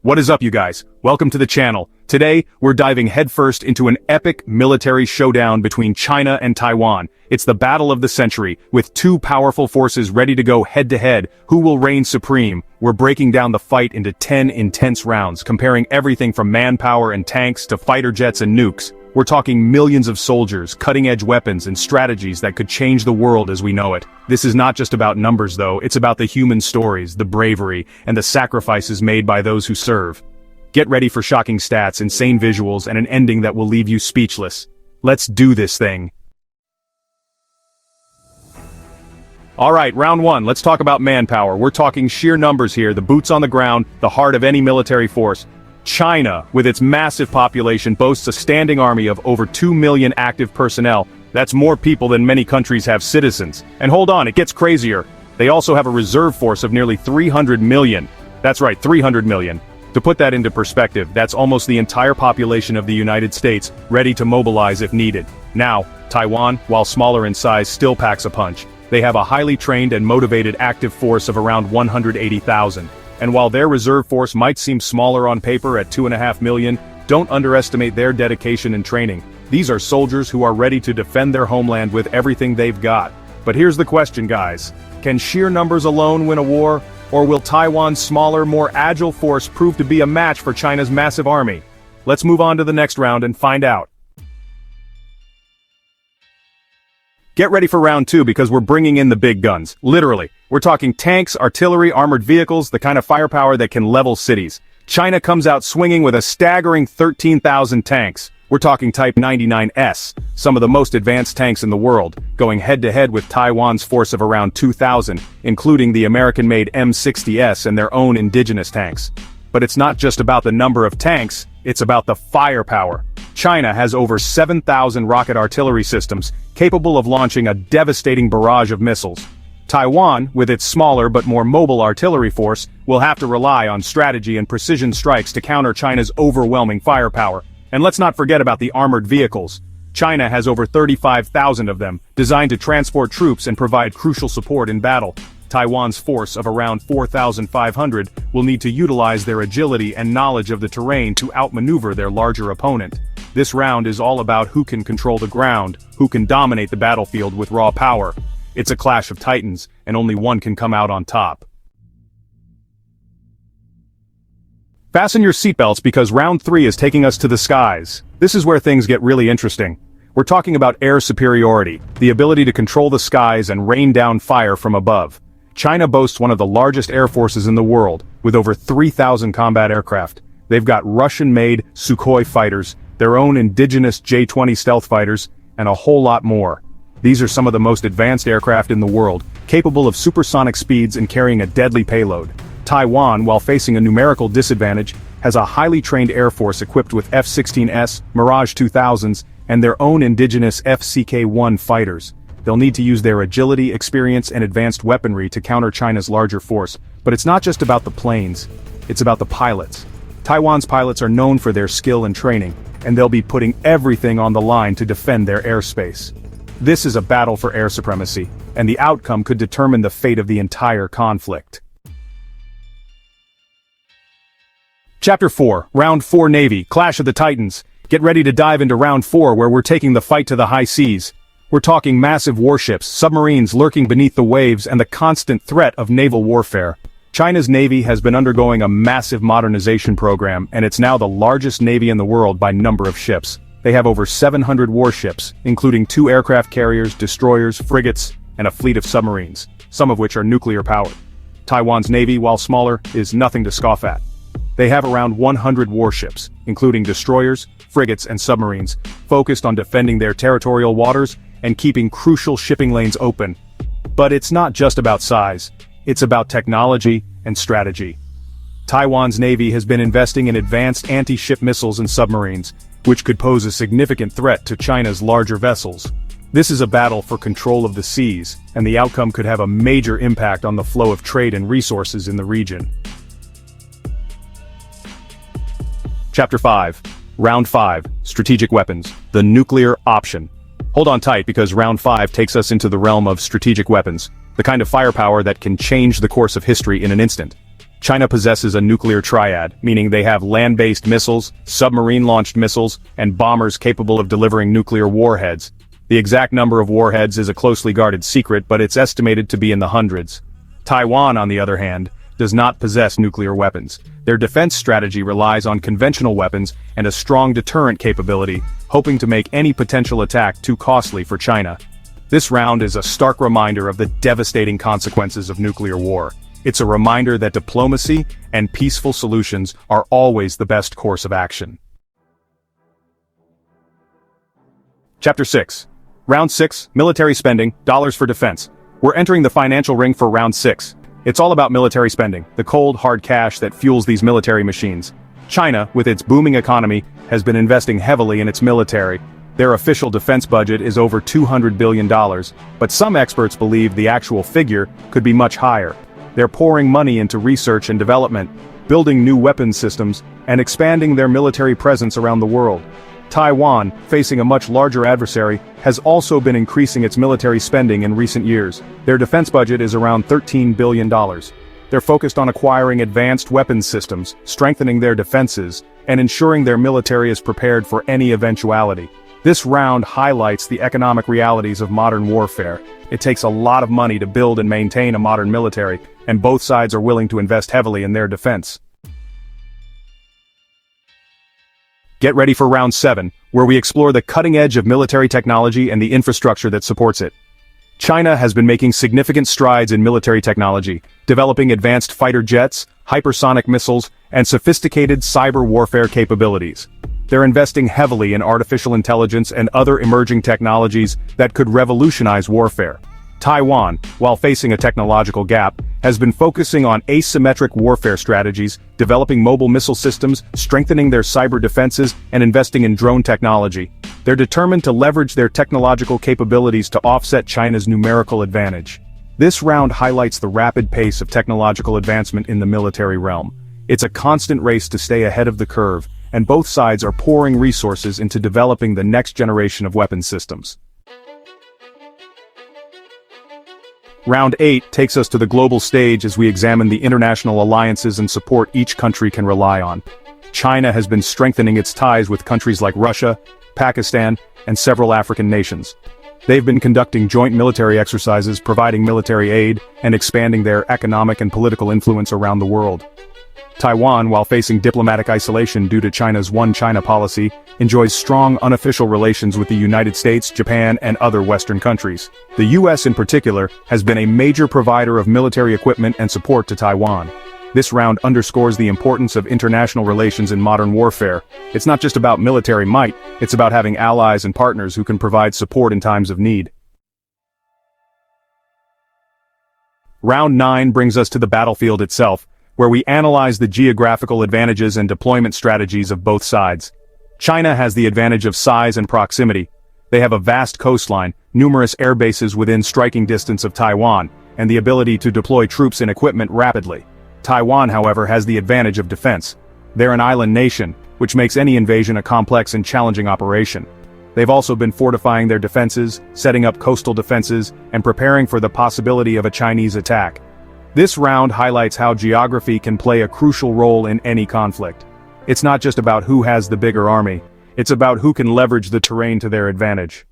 What is up, you guys? Welcome to the channel. Today, we're diving headfirst into an epic military showdown between China and Taiwan. It's the battle of the century, with two powerful forces ready to go head-to-head. Who will reign supreme? We're breaking down the fight into 10 intense rounds, comparing everything from manpower and tanks to fighter jets and nukes. We're talking millions of soldiers, cutting-edge weapons, and strategies that could change the world as we know it. This is not just about numbers, though. It's about the human stories, the bravery, and the sacrifices made by those who serve. Get ready for shocking stats, insane visuals, and an ending that will leave you speechless. Let's do this thing. Alright, round one, let's talk about manpower. We're talking sheer numbers here, the boots on the ground, the heart of any military force. China, with its massive population, boasts a standing army of over 2 million active personnel. That's more people than many countries have citizens. And hold on, it gets crazier. They also have a reserve force of nearly 300 million. That's right, 300 million. To put that into perspective, that's almost the entire population of the United States, ready to mobilize if needed. Now, Taiwan, while smaller in size, still packs a punch. They have a highly trained and motivated active force of around 180,000. And while their reserve force might seem smaller on paper at 2.5 million, don't underestimate their dedication and training. These are soldiers who are ready to defend their homeland with everything they've got. But here's the question, guys. Can sheer numbers alone win a war? Or will Taiwan's smaller, more agile force prove to be a match for China's massive army? Let's move on to the next round and find out. Get ready for round two because we're bringing in the big guns. Literally. We're talking tanks, artillery, armored vehicles, the kind of firepower that can level cities. China comes out swinging with a staggering 13,000 tanks. We're talking Type 99S, some of the most advanced tanks in the world, going head-to-head with Taiwan's force of around 2,000, including the American-made M60S and their own indigenous tanks. But it's not just about the number of tanks, it's about the firepower. China has over 7,000 rocket artillery systems, capable of launching a devastating barrage of missiles. Taiwan, with its smaller but more mobile artillery force, will have to rely on strategy and precision strikes to counter China's overwhelming firepower. And let's not forget about the armored vehicles. China has over 35,000 of them, designed to transport troops and provide crucial support in battle. Taiwan's force of around 4,500 will need to utilize their agility and knowledge of the terrain to outmaneuver their larger opponent. This round is all about who can control the ground, who can dominate the battlefield with raw power. It's a clash of titans, and only one can come out on top. Fasten your seatbelts because round three is taking us to the skies. This is where things get really interesting. We're talking about air superiority, the ability to control the skies and rain down fire from above. China boasts one of the largest air forces in the world, with over 3,000 combat aircraft. They've got Russian-made Sukhoi fighters, their own indigenous J-20 stealth fighters, and a whole lot more. These are some of the most advanced aircraft in the world, capable of supersonic speeds and carrying a deadly payload. Taiwan, while facing a numerical disadvantage, has a highly trained air force equipped with F-16S, Mirage 2000s, and their own indigenous FCK-1 fighters. They'll need to use their agility, experience, and advanced weaponry to counter China's larger force. But it's not just about the planes, it's about the pilots. Taiwan's pilots are known for their skill and training, and they'll be putting everything on the line to defend their airspace. This is a battle for air supremacy, and the outcome could determine the fate of the entire conflict. Chapter 4, Round 4 Navy, Clash of the Titans. Get ready to dive into Round 4 where we're taking the fight to the high seas. We're talking massive warships, submarines lurking beneath the waves, and the constant threat of naval warfare. China's Navy has been undergoing a massive modernization program, and it's now the largest navy in the world by number of ships. They have over 700 warships, including 2 aircraft carriers, destroyers, frigates, and a fleet of submarines, some of which are nuclear-powered. Taiwan's Navy, while smaller, is nothing to scoff at. They have around 100 warships, including destroyers, frigates, and submarines, focused on defending their territorial waters and keeping crucial shipping lanes open. But it's not just about size, it's about technology and strategy. Taiwan's Navy has been investing in advanced anti-ship missiles and submarines, which could pose a significant threat to China's larger vessels. This is a battle for control of the seas, and the outcome could have a major impact on the flow of trade and resources in the region. Chapter 5, Round 5, Strategic Weapons, the Nuclear Option. Hold on tight because Round 5 takes us into the realm of strategic weapons, the kind of firepower that can change the course of history in an instant. China possesses a nuclear triad, meaning they have land-based missiles, submarine-launched missiles, and bombers capable of delivering nuclear warheads. The exact number of warheads is a closely guarded secret, but it's estimated to be in the hundreds. Taiwan, on the other hand, does not possess nuclear weapons. Their defense strategy relies on conventional weapons and a strong deterrent capability, hoping to make any potential attack too costly for China. This round is a stark reminder of the devastating consequences of nuclear war. It's a reminder that diplomacy and peaceful solutions are always the best course of action. Chapter 6. Round 6, Military Spending, Dollars for Defense. We're entering the financial ring for Round 6. It's all about military spending, the cold, hard cash that fuels these military machines. China, with its booming economy, has been investing heavily in its military. Their official defense budget is over $200 billion, but some experts believe the actual figure could be much higher. They're pouring money into research and development, building new weapons systems, and expanding their military presence around the world. Taiwan, facing a much larger adversary, has also been increasing its military spending in recent years. Their defense budget is around $13 billion. They're focused on acquiring advanced weapons systems, strengthening their defenses, and ensuring their military is prepared for any eventuality. This round highlights the economic realities of modern warfare. It takes a lot of money to build and maintain a modern military, and both sides are willing to invest heavily in their defense. Get ready for Round 7, where we explore the cutting edge of military technology and the infrastructure that supports it. China has been making significant strides in military technology, developing advanced fighter jets, hypersonic missiles, and sophisticated cyber warfare capabilities. They're investing heavily in artificial intelligence and other emerging technologies that could revolutionize warfare. Taiwan, while facing a technological gap, has been focusing on asymmetric warfare strategies, developing mobile missile systems, strengthening their cyber defenses, and investing in drone technology. They're determined to leverage their technological capabilities to offset China's numerical advantage. This round highlights the rapid pace of technological advancement in the military realm. It's a constant race to stay ahead of the curve, and both sides are pouring resources into developing the next generation of weapons systems. Round 8 takes us to the global stage as we examine the international alliances and support each country can rely on. China has been strengthening its ties with countries like Russia, Pakistan, and several African nations. They've been conducting joint military exercises, providing military aid, and expanding their economic and political influence around the world. Taiwan, while facing diplomatic isolation due to China's One China policy, enjoys strong unofficial relations with the United States, Japan, and other Western countries. The US in particular has been a major provider of military equipment and support to Taiwan. This round underscores the importance of international relations in modern warfare. It's not just about military might, it's about having allies and partners who can provide support in times of need. Round 9 brings us to the battlefield itself, where we analyze the geographical advantages and deployment strategies of both sides. China has the advantage of size and proximity. They have a vast coastline, numerous air bases within striking distance of Taiwan, and the ability to deploy troops and equipment rapidly. Taiwan, however, has the advantage of defense. They're an island nation, which makes any invasion a complex and challenging operation. They've also been fortifying their defenses, setting up coastal defenses, and preparing for the possibility of a Chinese attack. This round highlights how geography can play a crucial role in any conflict. It's not just about who has the bigger army, it's about who can leverage the terrain to their advantage.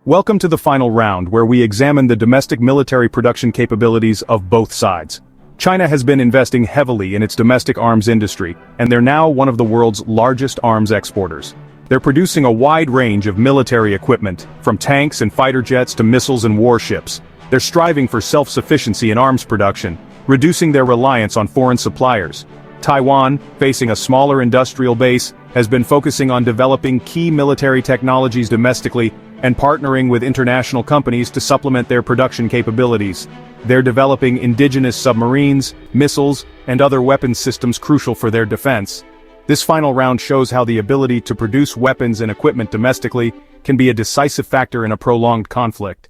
Welcome to the final round, where we examine the domestic military production capabilities of both sides. China has been investing heavily in its domestic arms industry, and they're now one of the world's largest arms exporters. They're producing a wide range of military equipment, from tanks and fighter jets to missiles and warships. They're striving for self-sufficiency in arms production, reducing their reliance on foreign suppliers. Taiwan, facing a smaller industrial base, has been focusing on developing key military technologies domestically and partnering with international companies to supplement their production capabilities. They're developing indigenous submarines, missiles, and other weapons systems crucial for their defense. This final round shows how the ability to produce weapons and equipment domestically can be a decisive factor in a prolonged conflict.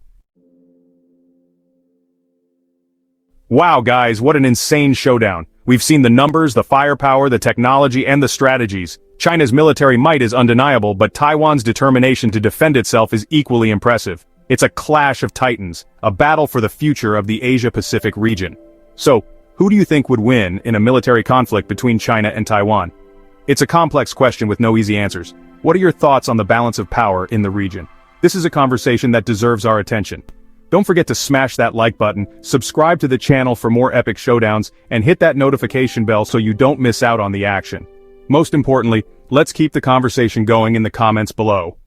Wow guys, what an insane showdown. We've seen the numbers, the firepower, the technology, and the strategies. China's military might is undeniable, but Taiwan's determination to defend itself is equally impressive. It's a clash of titans, a battle for the future of the Asia-Pacific region. So, who do you think would win in a military conflict between China and Taiwan? It's a complex question with no easy answers. What are your thoughts on the balance of power in the region? This is a conversation that deserves our attention. Don't forget to smash that like button, subscribe to the channel for more epic showdowns, and hit that notification bell so you don't miss out on the action. Most importantly, let's keep the conversation going in the comments below.